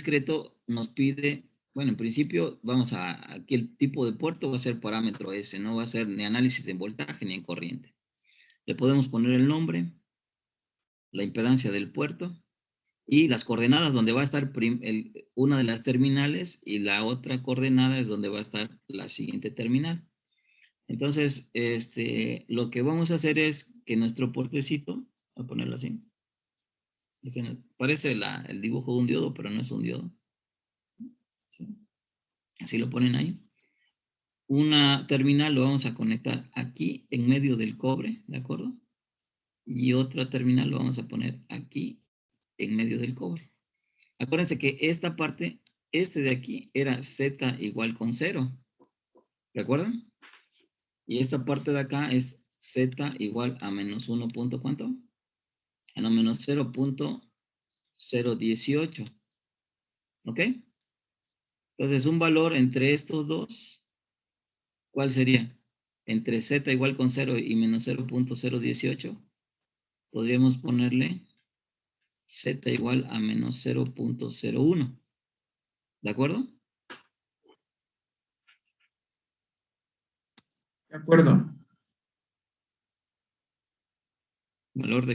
discreto nos pide, bueno, en principio, aquí el tipo de puerto va a ser parámetro S, no va a ser ni análisis en voltaje ni en corriente. Le podemos poner el nombre, la impedancia del puerto y las coordenadas donde va a estar una de las terminales y la otra coordenada es donde va a estar la siguiente terminal. Entonces, lo que vamos a hacer es que nuestro puertecito, voy a ponerlo así, parece el dibujo de un diodo, pero no es un diodo. ¿Sí? Así lo ponen ahí. Una terminal lo vamos a conectar aquí en medio del cobre, ¿de acuerdo? Y otra terminal lo vamos a poner aquí en medio del cobre. Acuérdense que esta parte, de aquí, era Z igual con 0. ¿Recuerdan? Y esta parte de acá es Z igual a menos 1 punto, ¿cuánto? A no, menos 0.018. ¿Ok? Entonces, un valor entre estos dos, ¿cuál sería? Entre Z igual con 0 y menos 0.018, podríamos ponerle Z igual a menos 0.01. ¿De acuerdo? De acuerdo. Valor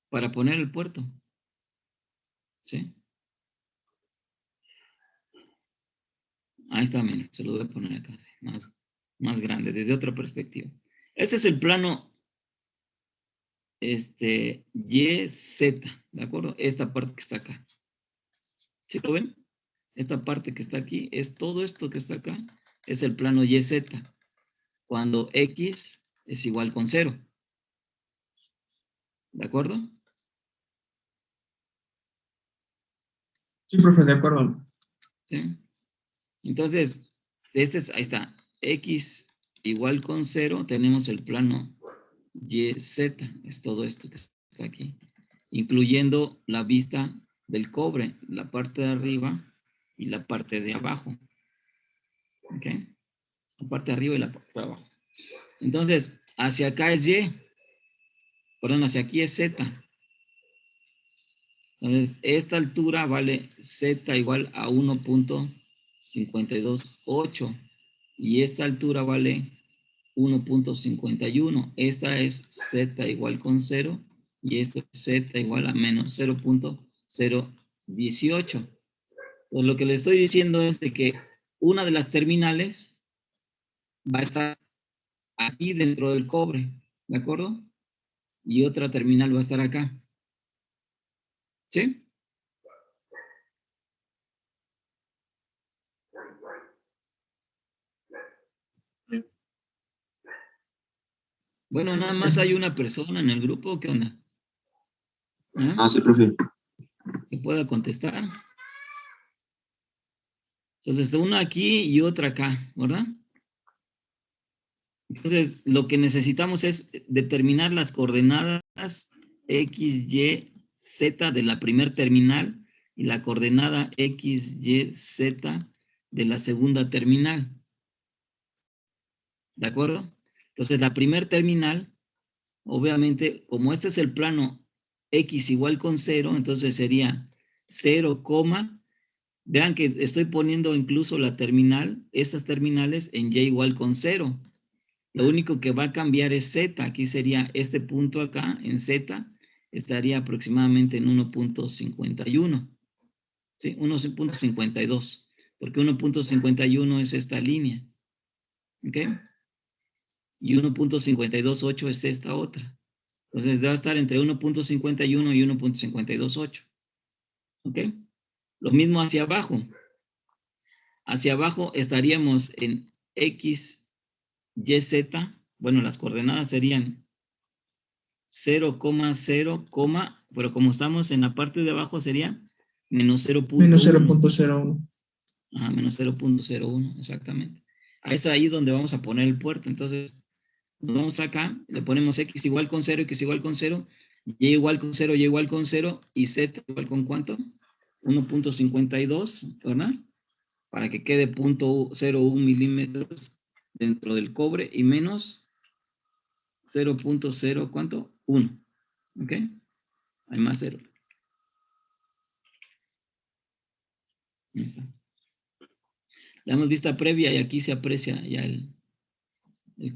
para poner el puerto. ¿Sí? Ahí está, miren, se lo voy a poner acá, más grande, desde otra perspectiva. Este es el plano YZ, ¿de acuerdo? Esta parte que está acá. ¿Sí lo ven? Esta parte que está aquí, es todo esto que está acá, es el plano YZ, cuando X es igual con 0. ¿De acuerdo? Sí, profe, de acuerdo. ¿Sí? Entonces, ahí está, X igual con 0, tenemos el plano YZ, es todo esto que está aquí, incluyendo la vista del cobre, la parte de arriba y la parte de abajo. ¿Ok? La parte de arriba y la parte de abajo. Entonces, hacia acá es Y, perdón, hacia aquí es Z. Entonces, esta altura vale Z igual a 1.528 y esta altura vale 1.51. Esta es Z igual con 0 y esta es Z igual a menos 0.018. Entonces, lo que le estoy diciendo es de que una de las terminales va a estar aquí dentro del cobre, ¿de acuerdo? Y otra terminal va a estar acá. ¿Sí? Bueno, nada más hay una persona en el grupo, ¿qué onda? ¿Ah? Ah, sí, profe. Que pueda contestar. Entonces, una aquí y otra acá, ¿verdad? Entonces, lo que necesitamos es determinar las coordenadas X, Y, Z de la primer terminal y la coordenada X, Y, Z de la segunda terminal. ¿De acuerdo? Entonces, la primer terminal, obviamente, como este es el plano X igual con 0, entonces sería 0, vean que estoy poniendo incluso la terminal, estas terminales en Y igual con 0. Lo único que va a cambiar es Z. Aquí sería este punto acá, en Z, estaría aproximadamente en 1.51. ¿Sí? 1.52. Porque 1.51 es esta línea. ¿Ok? Y 1.528 es esta otra. Entonces debe estar entre 1.51 y 1.528. ¿Ok? Lo mismo hacia abajo. Hacia abajo estaríamos en X, Y, Z. Bueno, las coordenadas serían 0,0, pero como estamos en la parte de abajo sería menos 0.1. Menos 0.01. Ajá, menos 0.01, exactamente. Es ahí donde vamos a poner el puerto. Entonces, nos vamos acá, le ponemos X igual con 0, X igual con 0, Y igual con 0, Y igual con 0, y Z igual con ¿cuánto? 1.52, ¿verdad? Para que quede 0.01 milímetros dentro del cobre y menos 0.0, ¿cuánto? 1. ¿Ok? Hay más 0. Ahí está. Le damos vista previa y aquí se aprecia ya el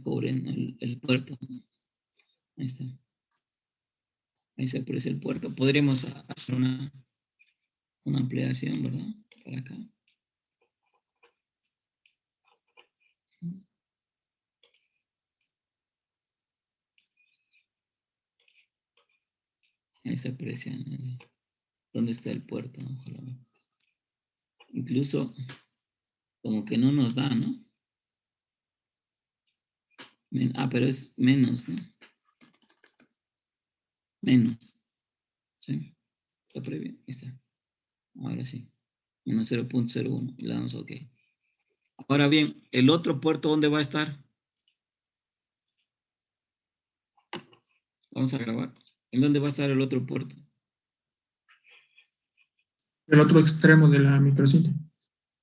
cobre, el puerto. Ahí está. Ahí se aprecia el puerto. Podríamos hacer una ampliación, ¿verdad? Para acá. Ahí se aprecia dónde está el puerto. Ojalá. Incluso como que no nos da, ¿no? Pero es menos, ¿no? Menos. ¿Sí? Está previo. Ahí está. Ahora sí. Menos 0.01. Y le damos OK. Ahora bien, ¿el otro puerto dónde va a estar? Vamos a grabar. ¿En dónde va a estar el otro puerto? El otro extremo de la microcinta.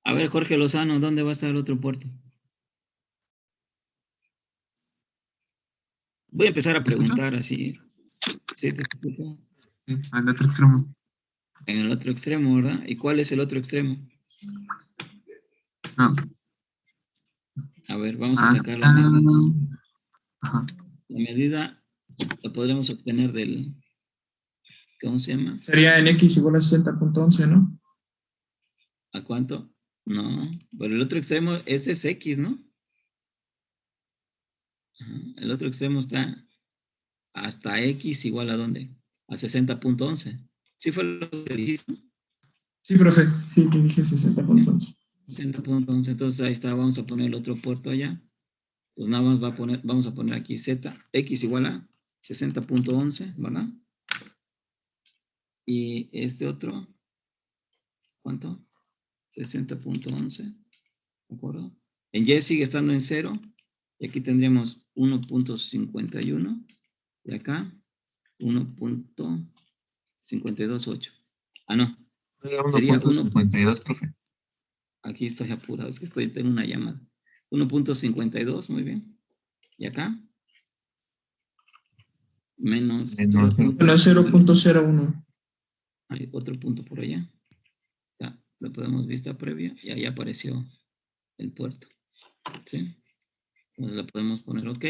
A ver, Jorge Lozano, ¿dónde va a estar el otro puerto? Voy a empezar a preguntar así. ¿Sí te explico? Al otro extremo. En el otro extremo, ¿verdad? ¿Y cuál es el otro extremo? No. A ver, vamos a sacar la medida. Ajá. La medida la podremos obtener del, ¿cómo se llama? Sería en X igual a 60.11, ¿no? ¿A cuánto? No, pero el otro extremo, este es X, ¿no? Ajá. El otro extremo está hasta X igual a ¿dónde? A 60.11. ¿Sí fue lo que dijiste? Sí, profe. Sí, te dije 60.11. 60.11, entonces ahí está, vamos a poner el otro puerto allá. Pues nada más vamos a poner aquí Z, X igual a 60.11, ¿verdad? Y este otro, ¿cuánto? 60.11, ¿de acuerdo? En Y sigue estando en 0, y aquí tendríamos 1.51, y acá 1.528. Ah, no, sería 1.52, profe. aquí estoy apurado, es que tengo una llamada. 1.52, muy bien. Y acá, menos Menos 0.01. Hay otro punto por allá. Ya, lo podemos vista previa y ahí apareció el puerto. ¿Sí? Entonces le podemos poner OK.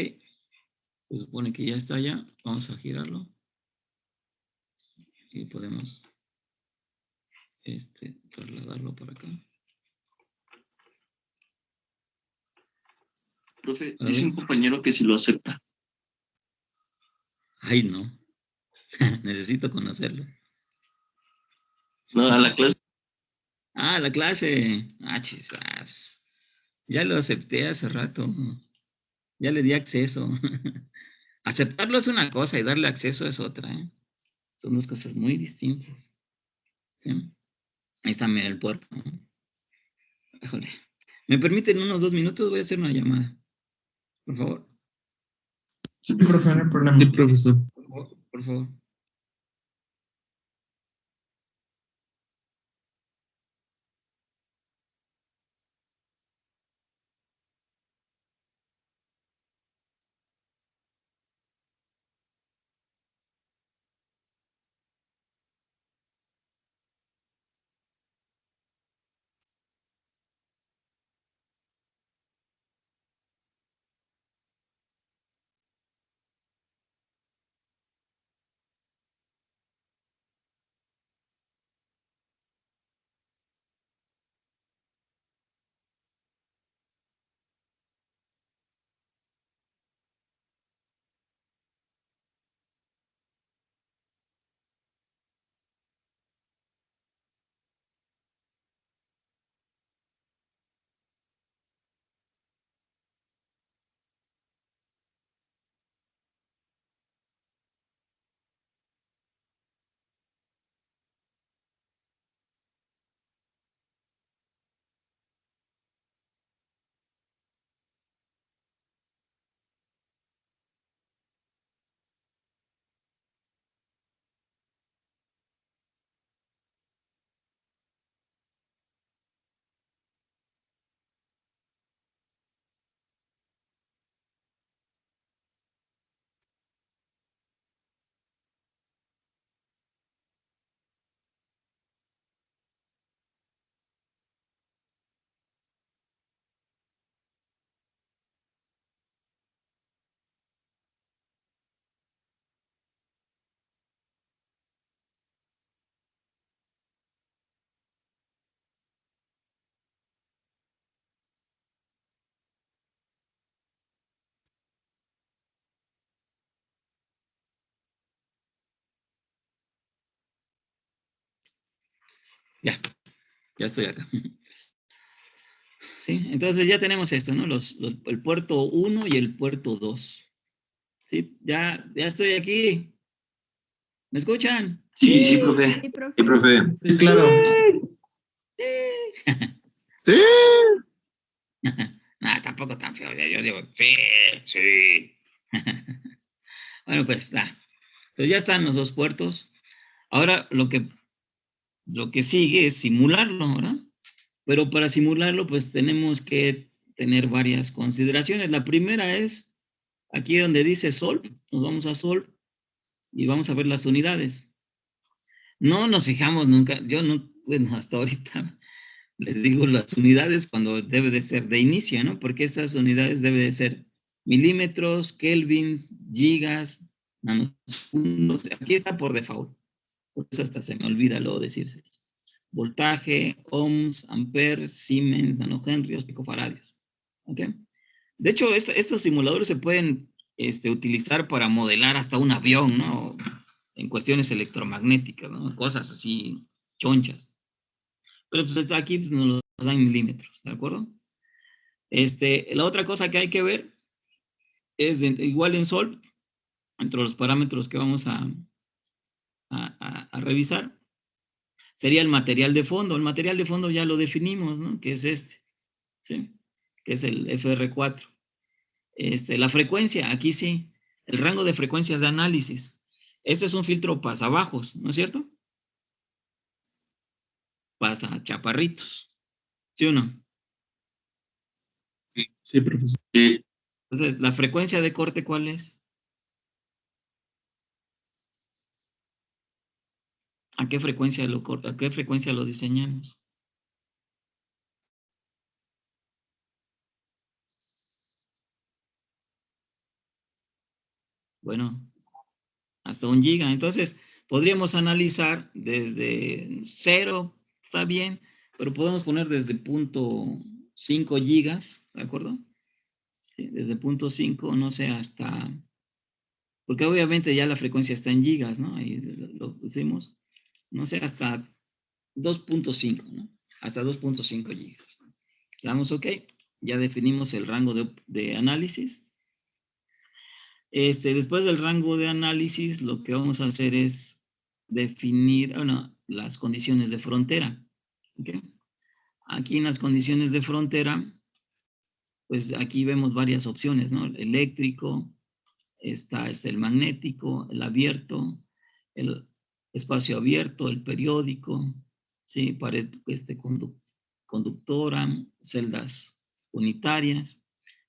Se supone que ya está allá. Vamos a girarlo. Y podemos trasladarlo para acá. Profe, A dice ver. un compañero que si lo acepta. Ay, no. Necesito conocerlo. No, a la clase. Ah, la clase. Ah, chisas. Ya lo acepté hace rato. Ya le di acceso. Aceptarlo es una cosa y darle acceso es otra, ¿eh? Son dos cosas muy distintas. ¿Sí? Ahí está, mira, el puerto. Híjole. ¿Me permiten unos 2 minutos? Voy a hacer una llamada. Por favor. Sí, profe, no hay problema. Sí, profesor. Por favor. Por favor. Ya estoy acá. ¿Sí? Entonces ya tenemos esto, ¿no? El puerto 1 y el puerto 2. ¿Sí? Ya estoy aquí. ¿Me escuchan? Sí, sí, profe. Sí, profe. Sí, profe. Sí, claro. Sí. Sí. No, tampoco tan feo. Yo digo, sí, sí. Bueno, pues pues ya están los dos puertos. Ahora lo que sigue es simularlo, ¿verdad? Pero para simularlo, pues tenemos que tener varias consideraciones. La primera es aquí donde dice solve, nos vamos a solve y vamos a ver las unidades. No nos fijamos nunca, yo no, bueno, hasta ahorita les digo las unidades cuando debe de ser de inicio, ¿no? Porque estas unidades deben de ser milímetros, kelvins, gigas, nanosegundos. Aquí está por default. Por eso hasta se me olvida luego decírselos. Voltaje, ohms, amperes, siemens, nanohenrios, picofaradios. ¿Ok? De hecho, estos simuladores se pueden utilizar para modelar hasta un avión, ¿no? En cuestiones electromagnéticas, ¿no? Cosas así chonchas. Pero pues aquí pues, nos lo dan milímetros, ¿de acuerdo? La otra cosa que hay que ver es igual en Sol, entre los parámetros que vamos a revisar, sería el material de fondo. El material de fondo ya lo definimos, ¿no? Que es ¿sí? Que es el FR4. La frecuencia, aquí sí, el rango de frecuencias de análisis. Este es un filtro pasabajos, ¿no es cierto? Pasa chaparritos, ¿sí o no? Sí, profesor. Sí. Entonces, ¿la frecuencia de corte cuál es? ¿A qué frecuencia lo diseñamos? Bueno, hasta 1 giga. Entonces, podríamos analizar desde 0, está bien, pero podemos poner desde 0.5 gigas, ¿de acuerdo? Sí, desde 0.5, no sé, hasta... Porque obviamente ya la frecuencia está en gigas, ¿no? Ahí lo pusimos, no sé, hasta 2.5, ¿no? Hasta 2.5 gigas. Le damos OK, ya definimos el rango de análisis. Después del rango de análisis, lo que vamos a hacer es definir, las condiciones de frontera. ¿Okay? Aquí en las condiciones de frontera, pues aquí vemos varias opciones, ¿no? El eléctrico, está el magnético, el abierto, el espacio abierto, el periódico, ¿sí? Pared conductora, celdas unitarias,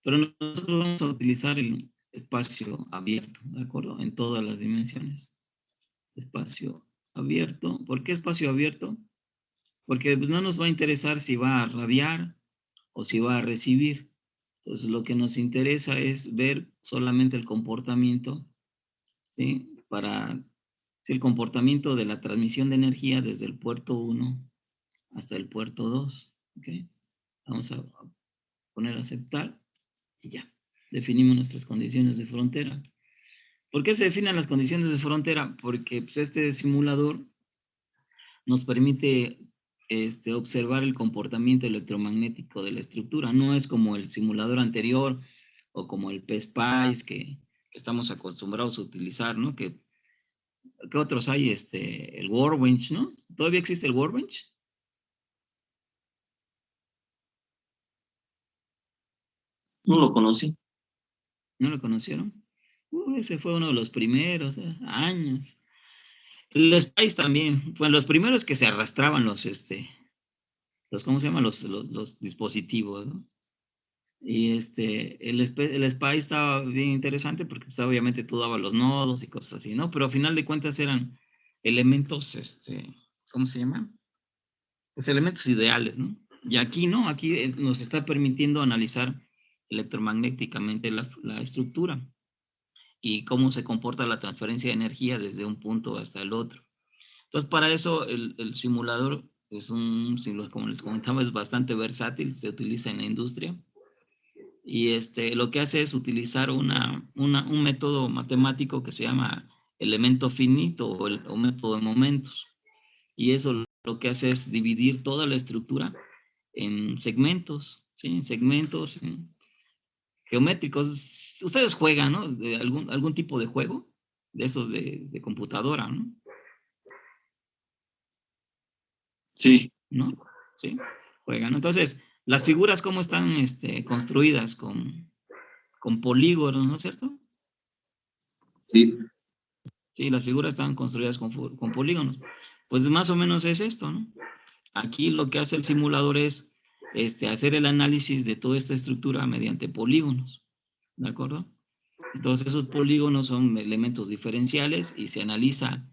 pero nosotros vamos a utilizar el espacio abierto, ¿de acuerdo? En todas las dimensiones. Espacio abierto. ¿Por qué espacio abierto? Porque pues, no nos va a interesar si va a radiar o si va a recibir. Entonces, lo que nos interesa es ver solamente el comportamiento, ¿sí? El comportamiento de la transmisión de energía desde el puerto 1 hasta el puerto 2. ¿Ok? Vamos a poner aceptar y ya. Definimos nuestras condiciones de frontera. ¿Por qué se definen las condiciones de frontera? Porque pues, este simulador nos permite observar el comportamiento electromagnético de la estructura. No es como el simulador anterior o como el PSPICE que estamos acostumbrados a utilizar, ¿no? ¿Qué otros hay? El Workbench, ¿no? ¿Todavía existe el Workbench? No lo conocí. ¿No lo conocieron? Ese fue uno de los primeros, años. El Spice también, fueron los primeros que se arrastraban ¿cómo se llaman? Los dispositivos, ¿no? Y el SPI estaba bien interesante porque pues, obviamente tú dabas los nodos y cosas así, ¿no? Pero al final de cuentas eran elementos, ¿cómo se llama? Pues elementos ideales, ¿no? Y aquí no, aquí nos está permitiendo analizar electromagnéticamente la estructura y cómo se comporta la transferencia de energía desde un punto hasta el otro. Entonces, para eso el simulador es como les comentaba, es bastante versátil, se utiliza en la industria. Y lo que hace es utilizar un método matemático que se llama elemento finito o método de momentos. Y eso lo que hace es dividir toda la estructura en segmentos, ¿sí? En segmentos geométricos. Ustedes juegan, ¿no? De algún tipo de juego, de esos de computadora, ¿no? Sí. ¿No? ¿Sí? Juegan. Entonces, las figuras, ¿cómo están construidas? Con polígonos, ¿no es cierto? Sí. Sí, las figuras están construidas con polígonos. Pues más o menos es esto, ¿no? Aquí lo que hace el simulador es hacer el análisis de toda esta estructura mediante polígonos, ¿de acuerdo? Entonces esos polígonos son elementos diferenciales y se analiza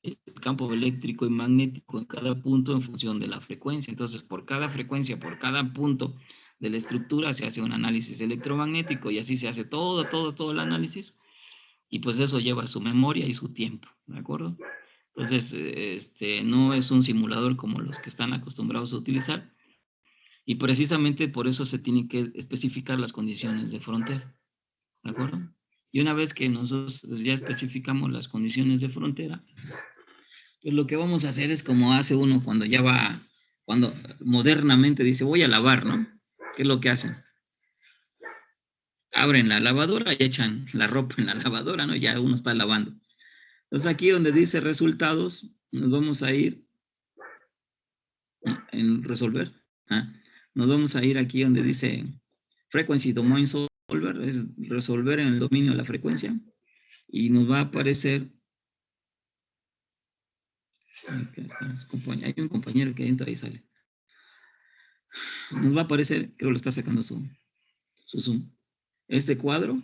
el campo eléctrico y magnético en cada punto en función de la frecuencia. Entonces por cada frecuencia, por cada punto de la estructura se hace un análisis electromagnético y así se hace todo el análisis y pues eso lleva su memoria y su tiempo, ¿de acuerdo? Entonces, no es un simulador como los que están acostumbrados a utilizar y precisamente por eso se tienen que especificar las condiciones de frontera, ¿de acuerdo? Y una vez que nosotros ya especificamos las condiciones de frontera, pues lo que vamos a hacer es como hace uno cuando ya va, cuando modernamente dice voy a lavar, ¿no? ¿Qué es lo que hacen? Abren la lavadora y echan la ropa en la lavadora, ¿no? Ya uno está lavando. Entonces aquí donde dice resultados, nos vamos a ir en resolver. Nos vamos a ir aquí donde dice Frequency Domain Solver, es resolver en el dominio de la frecuencia. Y nos va a aparecer, hay un compañero que entra y sale. Nos va a aparecer, creo que lo está sacando su Zoom, este cuadro.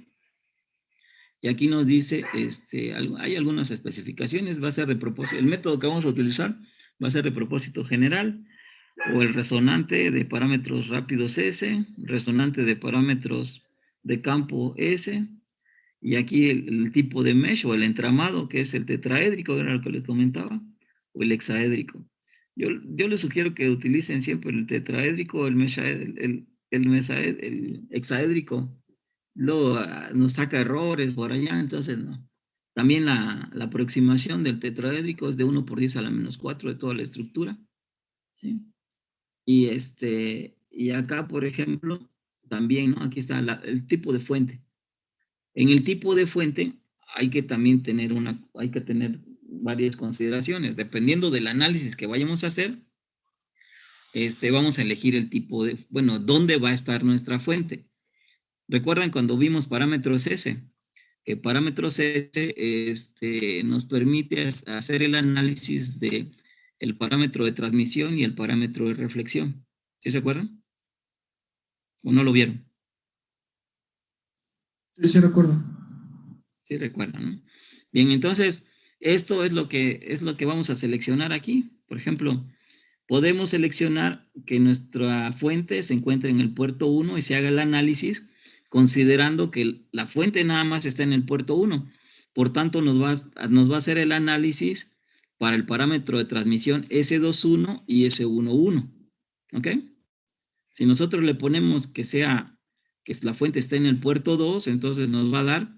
Y aquí nos dice, hay algunas especificaciones, va a ser de propósito, el método que vamos a utilizar va a ser de propósito general, o el resonante de parámetros rápidos S, resonante de parámetros de campo S, y aquí el tipo de mesh o el entramado, que es el tetraédrico, era lo que les comentaba, o el hexaédrico. Yo les sugiero que utilicen siempre el tetraédrico, el hexaédrico. Luego nos saca errores por allá, entonces no. También la aproximación del tetraédrico es de 1 por 10 a la menos 4 de toda la estructura. ¿Sí? Y acá, por ejemplo, también, ¿no? Aquí está el tipo de fuente. En el tipo de fuente hay que también tener varias consideraciones. Dependiendo del análisis que vayamos a hacer, vamos a elegir el tipo de, bueno, dónde va a estar nuestra fuente. ¿Recuerdan cuando vimos parámetros S? Que parámetros S nos permite hacer el análisis de el parámetro de transmisión y el parámetro de reflexión. ¿Sí se acuerdan? ¿O no lo vieron? Sí, recuerdo. Sí recuerdan, ¿no? Bien, entonces, esto es lo que vamos a seleccionar aquí. Por ejemplo, podemos seleccionar que nuestra fuente se encuentre en el puerto 1 y se haga el análisis considerando que la fuente nada más está en el puerto 1. Por tanto, nos va a hacer el análisis para el parámetro de transmisión S21 y S11. ¿Ok? Si nosotros le ponemos que la fuente esté en el puerto 2, entonces nos va a dar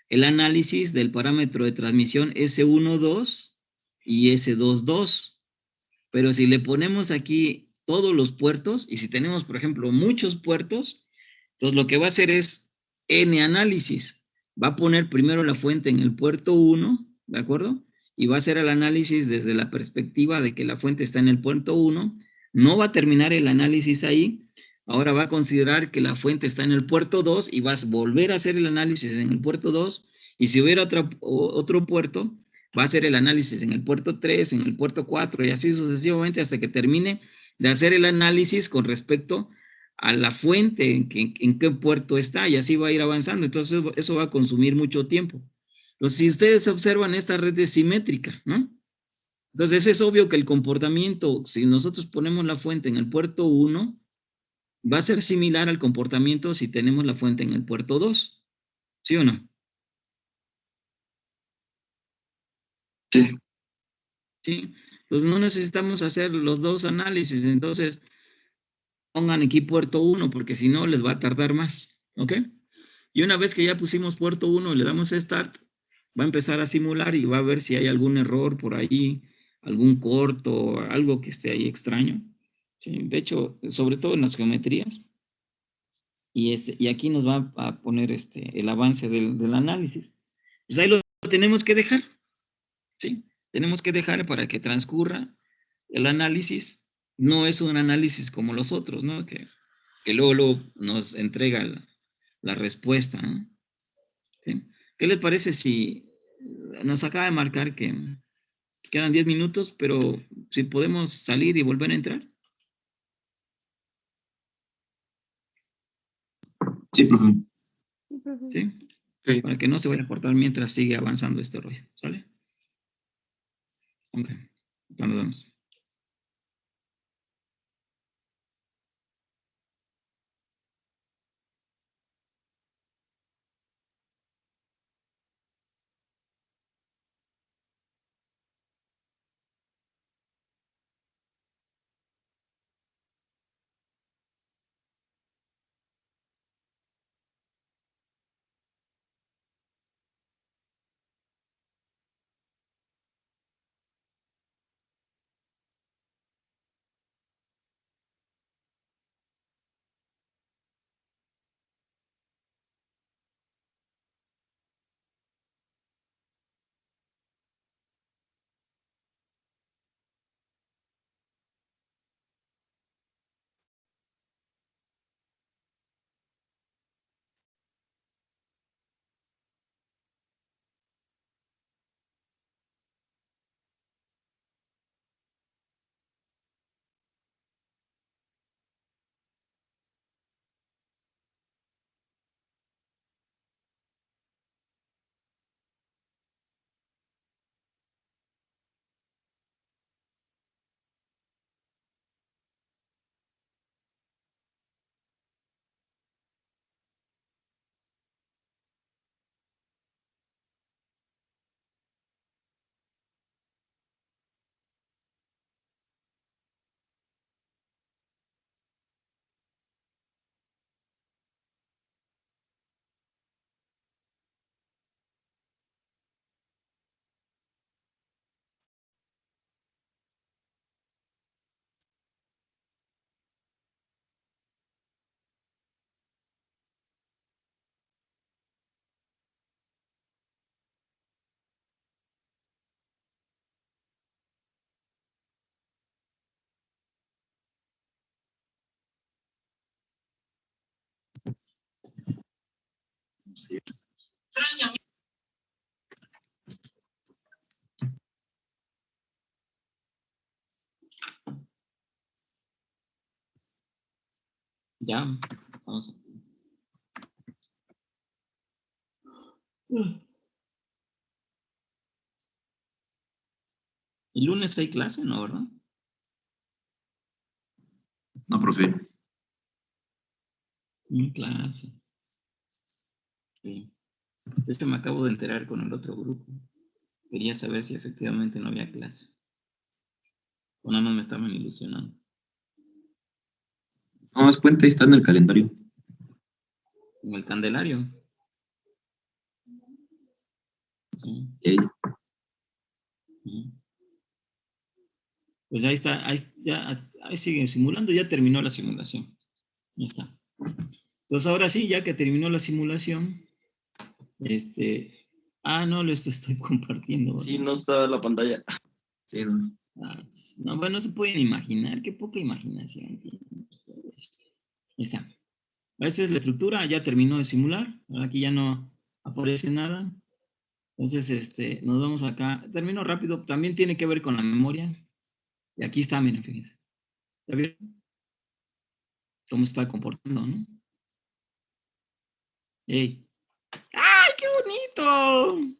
el análisis del parámetro de transmisión S12 y S22. Pero si le ponemos aquí todos los puertos, y si tenemos, por ejemplo, muchos puertos, entonces lo que va a hacer es N análisis. Va a poner primero la fuente en el puerto 1, ¿de acuerdo? Y va a hacer el análisis desde la perspectiva de que la fuente está en el puerto 1. No va a terminar el análisis ahí. Ahora va a considerar que la fuente está en el puerto 2 y vas a volver a hacer el análisis en el puerto 2. Y si hubiera otro puerto, va a hacer el análisis en el puerto 3, en el puerto 4 y así sucesivamente hasta que termine de hacer el análisis con respecto a la fuente en qué puerto está y así va a ir avanzando. Entonces eso va a consumir mucho tiempo. Entonces si ustedes observan, esta red es simétrica, ¿no? Entonces es obvio que el comportamiento, si nosotros ponemos la fuente en el puerto 1, va a ser similar al comportamiento si tenemos la fuente en el puerto 2. ¿Sí o no? Sí. ¿Sí? Pues no necesitamos hacer los dos análisis, entonces pongan aquí puerto 1 porque si no les va a tardar más, ¿ok? Y una vez que ya pusimos puerto 1 y le damos Start, va a empezar a simular y va a ver si hay algún error por ahí, algún corto, algo que esté ahí extraño. ¿Sí? De hecho, sobre todo en las geometrías. Y aquí nos va a poner el avance del análisis. Pues ahí lo tenemos que dejar. ¿Sí? Tenemos que dejar para que transcurra el análisis. No es un análisis como los otros, ¿no? Que luego nos entrega la respuesta, ¿no? ¿Sí? ¿Qué les parece si nos acaba de marcar que quedan 10 minutos, pero si podemos salir y volver a entrar? Sí, profe. ¿Sí? Sí. Para que no se vaya a cortar mientras sigue avanzando este rollo, ¿sale? Ok, ya nos vemos. Ya, vamos. El lunes hay clase, ¿no, verdad? No, profe. Clase. Sí. De hecho, me acabo de enterar con el otro grupo. Quería saber si efectivamente no había clase. O nada más me estaban ilusionando. No, es puente, ahí está en el calendario. En el Candelario. Sí. Ey. Ujú. Pues ahí está, ahí sigue simulando, ya terminó la simulación. Ya está. Entonces ahora sí, ya que terminó la simulación, no les estoy compartiendo, ¿verdad? Sí, no está la pantalla. Sí, no. Pues, no, bueno, no se pueden imaginar, qué poca imaginación tienen ustedes. Ahí está. Esa es la estructura, ya terminó de simular, aquí ya no aparece nada. Entonces, nos vamos acá. Termino rápido, también tiene que ver con la memoria. Y aquí está, miren, fíjense. ¿Está bien? ¿Cómo se está comportando, no? ¡Ey! ¡Ay, qué bonito!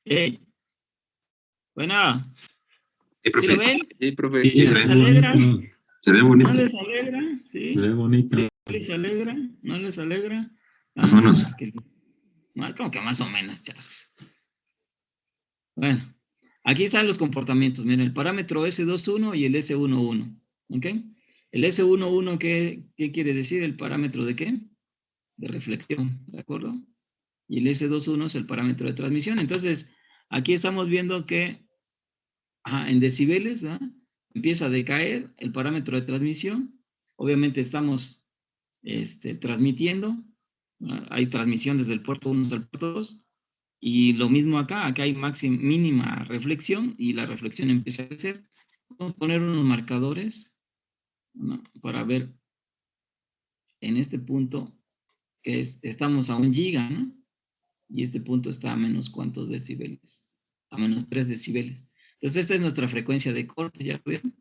¡Ey! Bueno, Sí, ¿sí lo profe. ven? Sí, profe. Sí, Sí, ¿No se les ve. alegra? Se ve ¿No bonito. les alegra? se ve ¿Sí? bonito. ¿Sí les alegra? ¿No les alegra? Más o menos. Como que más o menos, chavos. Bueno, aquí están los comportamientos. Miren, el parámetro S21 y el S11. ¿Ok? El S11, ¿qué quiere decir? ¿El parámetro de qué? De reflexión, ¿de acuerdo? Y el S21 es el parámetro de transmisión. Entonces, Aquí estamos viendo que en decibeles, ¿no? Empieza a decaer el parámetro de transmisión. Obviamente estamos transmitiendo. Hay transmisión desde el puerto 1 hasta el puerto 2. Y lo mismo acá hay mínima reflexión y la reflexión empieza a crecer. Vamos a poner unos marcadores, ¿no? Para ver en este punto que estamos a 1 giga, ¿no? Y este punto está a menos cuántos decibeles, a menos 3 decibeles. Entonces esta es nuestra frecuencia de corte, ¿ya vieron?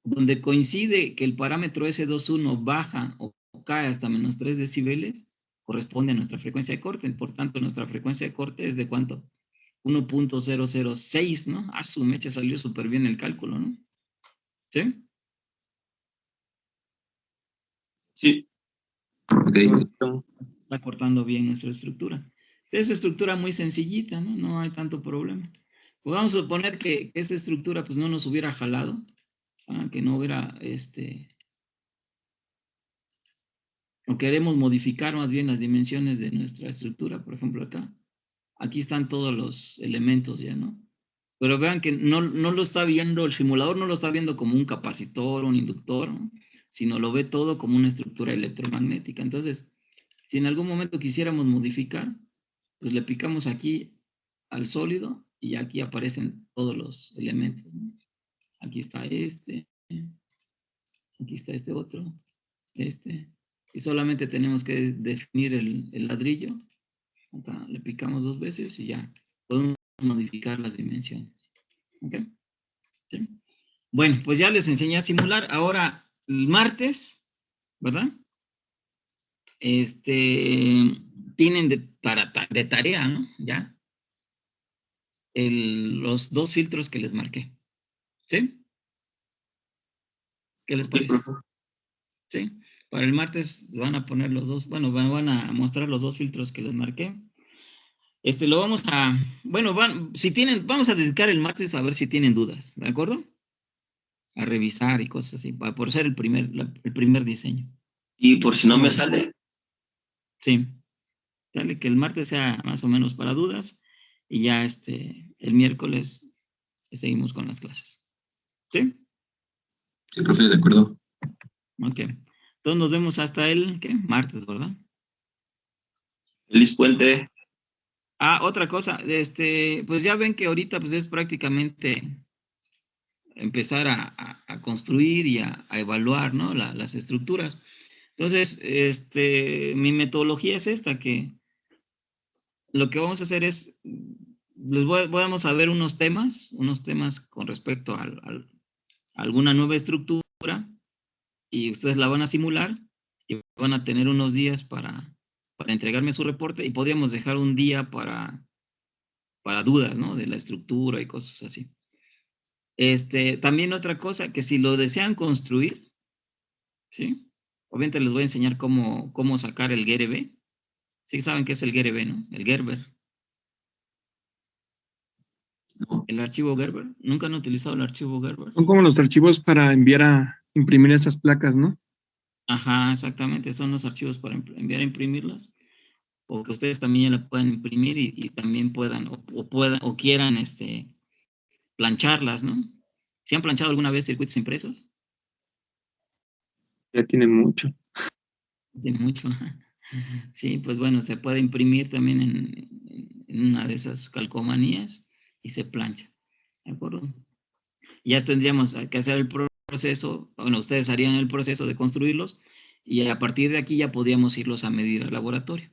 Donde coincide que el parámetro S21 baja o cae hasta menos 3 decibeles, corresponde a nuestra frecuencia de corte. Por tanto, nuestra frecuencia de corte es de ¿cuánto? 1.006, ¿no? Su mecha salió súper bien el cálculo, ¿no? ¿Sí? Sí. Ok. Está cortando bien nuestra estructura. Es estructura muy sencillita, ¿no? No hay tanto problema. Pues vamos a suponer que esta estructura pues no nos hubiera jalado, que no hubiera, o queremos modificar más bien las dimensiones de nuestra estructura, por ejemplo acá. Aquí están todos los elementos ya, ¿no? Pero vean que no lo está viendo, el simulador no lo está viendo como un capacitor, un inductor, ¿no? Sino lo ve todo como una estructura electromagnética. Entonces, si en algún momento quisiéramos modificar, pues le picamos aquí al sólido y aquí aparecen todos los elementos, ¿no? Aquí está aquí está este otro, y solamente tenemos que definir el ladrillo. Acá le picamos 2 veces y ya podemos modificar las dimensiones. ¿Ok? ¿Sí? Bueno, pues ya les enseñé a simular. Ahora, el martes, ¿verdad? Tienen de tarea, ¿no? Ya. Los 2 filtros que les marqué. ¿Sí? ¿Qué les parece? ¿Sí? Para el martes van a poner los 2, bueno, van a mostrar los 2 filtros que les marqué. Lo vamos a, bueno, vamos a dedicar el martes a ver si tienen dudas, ¿de acuerdo? A revisar y cosas así, por ser el primer diseño. Y por si no me sale. Sí, sale que el martes sea más o menos para dudas y ya el miércoles seguimos con las clases. ¿Sí? Sí, profe, de acuerdo. Ok. Entonces nos vemos hasta el, ¿qué? Martes, ¿verdad? Feliz puente. Otra cosa, pues ya ven que ahorita pues es prácticamente empezar a construir y a evaluar, ¿no? Las estructuras. Entonces, mi metodología es esta, que lo que vamos a hacer es, vamos a ver unos temas con respecto a alguna nueva estructura, y ustedes la van a simular, y van a tener unos días para entregarme su reporte, y podríamos dejar un día para dudas, ¿no? De la estructura y cosas así. También otra cosa, que si lo desean construir, ¿sí? Obviamente les voy a enseñar cómo sacar el GRB. Sí saben qué es el GRB, ¿no? El Gerber. No. El archivo Gerber. ¿Nunca han utilizado el archivo Gerber? Son como los archivos para enviar a imprimir esas placas, ¿no? Ajá, exactamente. Son los archivos para enviar a imprimirlas. O que ustedes también ya la puedan imprimir y también puedan, o quieran, plancharlas, ¿no? ¿Sí han planchado alguna vez circuitos impresos? Ya tienen mucho. Tiene mucho. Sí, pues bueno, se puede imprimir también en una de esas calcomanías y se plancha. ¿De acuerdo? Ya tendríamos que hacer el proceso, bueno, ustedes harían el proceso de construirlos y a partir de aquí ya podríamos irlos a medir al laboratorio.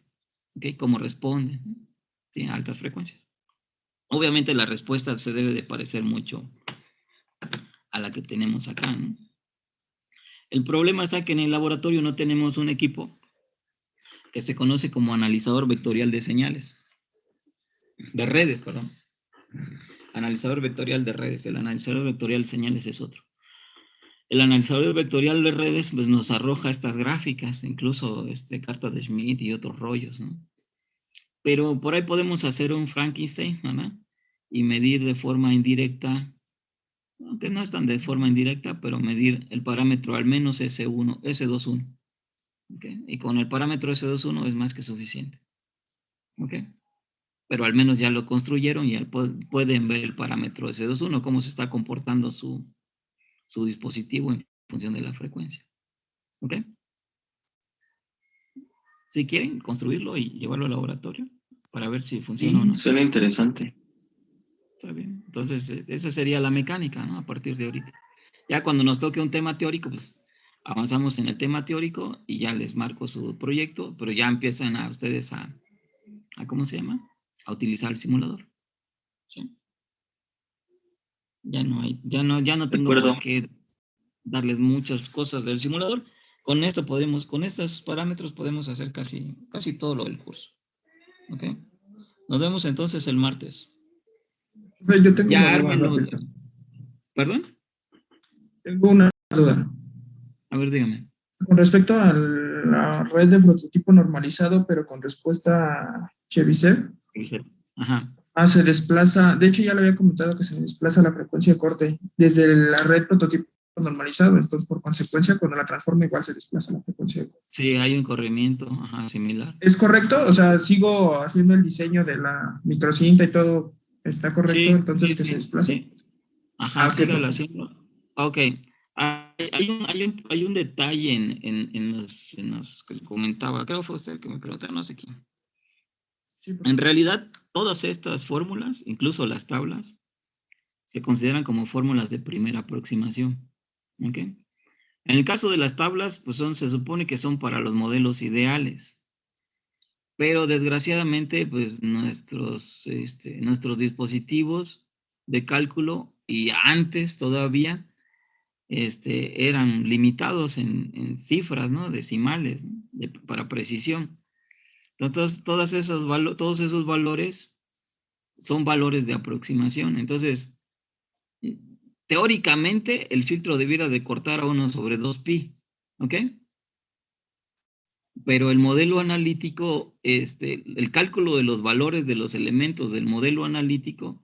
¿Ok? ¿Cómo responden? Sí, a altas frecuencias. Obviamente la respuesta se debe de parecer mucho a la que tenemos acá, ¿no? El problema está que en el laboratorio no tenemos un equipo que se conoce como analizador vectorial de señales. De redes, perdón. Analizador vectorial de redes. El analizador vectorial de señales es otro. El analizador vectorial de redes pues, nos arroja estas gráficas, incluso carta de Schmidt y otros rollos, ¿no? Pero por ahí podemos hacer un Frankenstein, ¿verdad? Y medir de forma indirecta, aunque no es tan de forma indirecta, pero medir el parámetro al menos S1, S21. ¿Okay? Y con el parámetro S21 es más que suficiente. ¿Ok? pero al menos ya lo construyeron y ya pueden ver el parámetro S21, cómo se está comportando su dispositivo en función de la frecuencia. ¿Ok? Si quieren construirlo y llevarlo al laboratorio para ver si funciona o Sí, no. suena interesante. Está bien. Entonces, esa sería la mecánica, ¿no? A partir de ahorita. Ya cuando nos toque un tema teórico, pues avanzamos en el tema teórico y ya les marco su proyecto, pero ya empiezan a ustedes a ¿cómo se llama? A utilizar el simulador. ¿Sí? Ya no De tengo acuerdo. por qué darles muchas cosas del simulador. Con esto con estos parámetros podemos hacer casi todo lo del curso. ¿Ok? Nos vemos entonces el martes. Profe, yo tengo una Ya duda ármenlo. rápida. ¿Perdón? Tengo una duda. A ver, dígame. Con respecto a la red de prototipo normalizado, pero con respuesta Chebyshev, Ajá. se desplaza, de hecho ya le había comentado que se desplaza la frecuencia de corte desde la red prototipo normalizado, entonces por consecuencia cuando la transforma igual se desplaza la frecuencia de corte. Sí, hay un corrimiento, ajá, similar. ¿Es correcto? O sea, sigo haciendo el diseño de la microcinta y todo, ¿está correcto Sí, entonces que se desplace? sí. Ajá, Ok, sígalo perfecto. haciendo. Ok. Hay un detalle en los que comentaba, creo que fue usted que me preguntó, no sé quién. Sí, En perfecto. realidad, todas estas fórmulas, incluso las tablas, se consideran como fórmulas de primera aproximación. ¿Ok? En el caso de las tablas, pues se supone que son para los modelos ideales. Pero desgraciadamente, pues nuestros dispositivos de cálculo y antes todavía eran limitados en cifras, ¿no? Decimales, ¿no? Para precisión. Entonces, todos esos valores son valores de aproximación. Entonces, teóricamente, el filtro debiera de cortar a 1/2pi, ¿ok? Pero el modelo analítico, el cálculo de los valores de los elementos del modelo analítico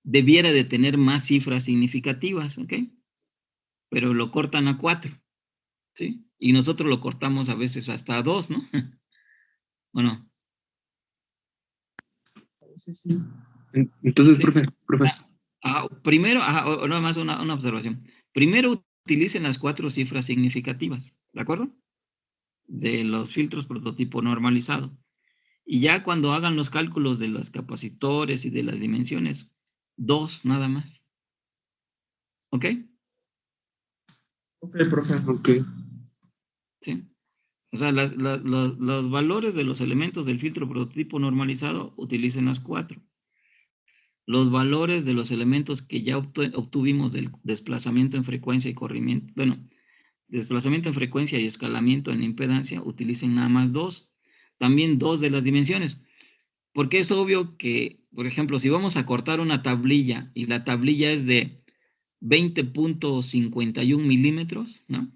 debiera de tener más cifras significativas, ¿ok? Pero lo cortan a 4, ¿sí? Y nosotros lo cortamos a veces hasta a 2, ¿no? ¿O no? Sí, sí. Entonces, Sí. profe. Primero, o nada más una observación. Primero utilicen las 4 cifras significativas, ¿de acuerdo? De los filtros prototipo normalizado. Y ya cuando hagan los cálculos de los capacitores y de las dimensiones, 2 nada más. ¿Ok? Ok, profe. Ok. Sí. O sea, los valores de los elementos del filtro prototipo normalizado utilicen las 4. Los valores de los elementos que ya obtuvimos del desplazamiento en frecuencia y corrimiento, bueno, desplazamiento en frecuencia y escalamiento en impedancia, utilicen nada más 2. También 2 de las dimensiones. Porque es obvio que, por ejemplo, si vamos a cortar una tablilla y la tablilla es de 20.51 milímetros, ¿no?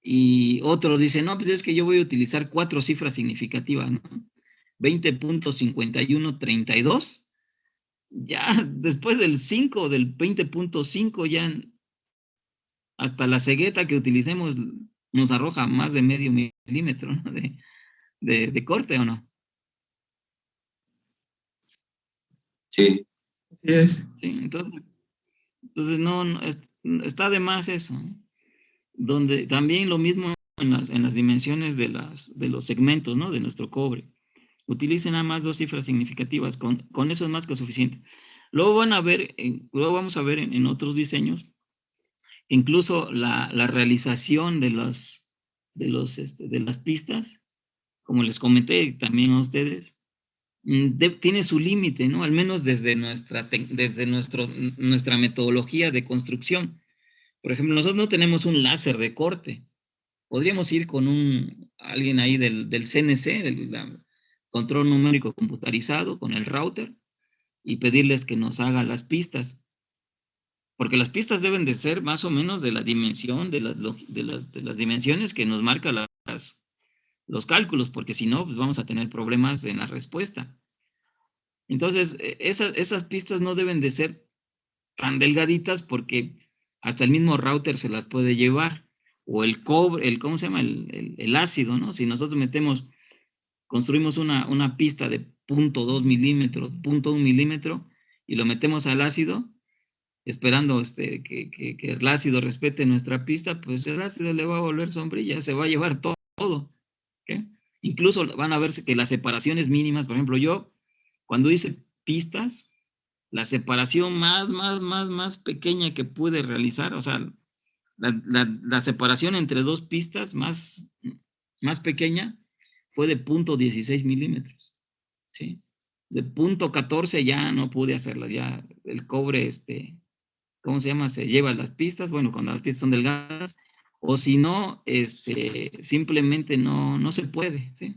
Y otros dicen, no, pues es que yo voy a utilizar 4 cifras significativas, ¿no? 20.5132. Ya después del 5, del 20.5, ya hasta la cegueta que utilicemos nos arroja más de medio milímetro, ¿no? de corte, ¿o no? Sí. Así es. Sí, entonces no, está de más eso, ¿no? Donde también lo mismo en las dimensiones de los segmentos, ¿no? De nuestro cobre. Utilicen nada más 2 cifras significativas, con eso es más que suficiente. Luego luego vamos a ver en otros diseños, incluso la realización de las pistas, como les comenté también a ustedes, tiene su límite, ¿no? Al menos desde nuestra metodología de construcción. Por ejemplo, nosotros no tenemos un láser de corte. Podríamos ir con alguien ahí del CNC, control numérico computarizado, con el router, y pedirles que nos haga las pistas. Porque las pistas deben de ser más o menos de la dimensión, de las dimensiones que nos marca los cálculos, porque si no, pues vamos a tener problemas en la respuesta. Entonces, esas pistas no deben de ser tan delgaditas porque hasta el mismo router se las puede llevar. O el cobre, ¿cómo se llama? El ácido, ¿no? Si nosotros metemos construimos una pista de 0.2 milímetros, 0.1 milímetro, y lo metemos al ácido, esperando que el ácido respete nuestra pista, pues el ácido le va a volver sombrilla, se va a llevar todo. ¿Okay? Incluso van a verse que las separaciones mínimas, por ejemplo, yo cuando hice pistas, la separación más pequeña que pude realizar, o sea, la separación entre dos pistas más pequeña fue de 0.16 milímetros, ¿sí? De 0.14 ya no pude hacerlas, ya el cobre, ¿cómo se llama? Se lleva las pistas, bueno, cuando las pistas son delgadas, o si no, simplemente no se puede, ¿sí?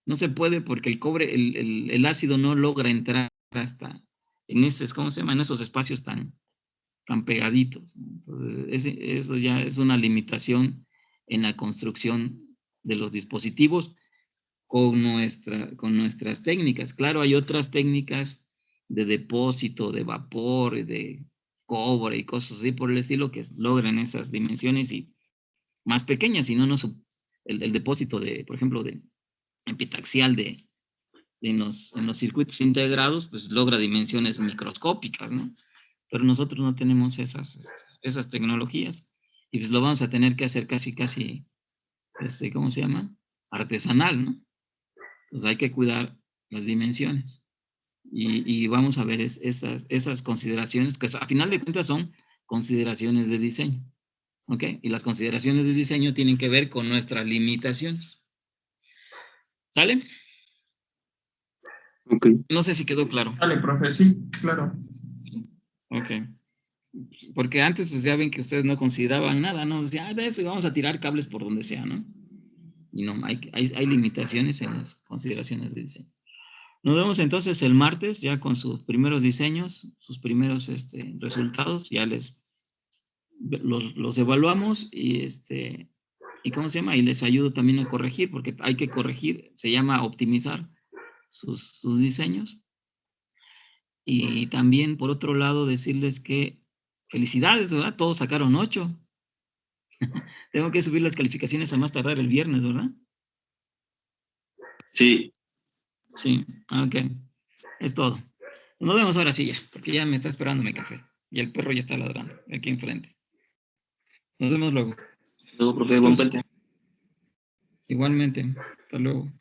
No se puede porque el cobre, el ácido no logra entrar hasta en esos, ¿cómo se llama? En esos espacios tan pegaditos, ¿no? Entonces, eso ya es una limitación en la construcción de los dispositivos con nuestras técnicas. Claro, hay otras técnicas de depósito, de vapor, de cobre y cosas así por el estilo que logran esas dimensiones y más pequeñas, si no, el depósito de, por ejemplo, de epitaxial en los circuitos integrados, pues logra dimensiones microscópicas, ¿no? Pero nosotros no tenemos esas tecnologías y pues lo vamos a tener que hacer casi, ¿cómo se llama? Artesanal, ¿no? Pues hay que cuidar las dimensiones y vamos a ver esas consideraciones que a final de cuentas son consideraciones de diseño, ¿ok? Y las consideraciones de diseño tienen que ver con nuestras limitaciones. ¿Sale? Ok. No sé si quedó claro. Vale, profe, sí, claro. Ok. Porque antes, pues ya ven que ustedes no consideraban nada, ¿no? Decían, vamos a tirar cables por donde sea, ¿no? Y no, hay limitaciones en las consideraciones de diseño. Nos vemos entonces el martes, ya con sus primeros diseños, sus primeros resultados, ya los evaluamos y ¿cómo se llama? Y les ayudo también a corregir, porque hay que corregir, se llama optimizar sus diseños. Y también, por otro lado, decirles que felicidades, ¿verdad? Todos sacaron 8. Tengo que subir las calificaciones a más tardar el viernes, ¿verdad? Sí. Sí, ok. Es todo. Nos vemos ahora sí ya, porque ya me está esperando mi café. Y el perro ya está ladrando aquí enfrente. Nos vemos luego. Luego, profe, buen Entonces, puente. igualmente. Hasta luego.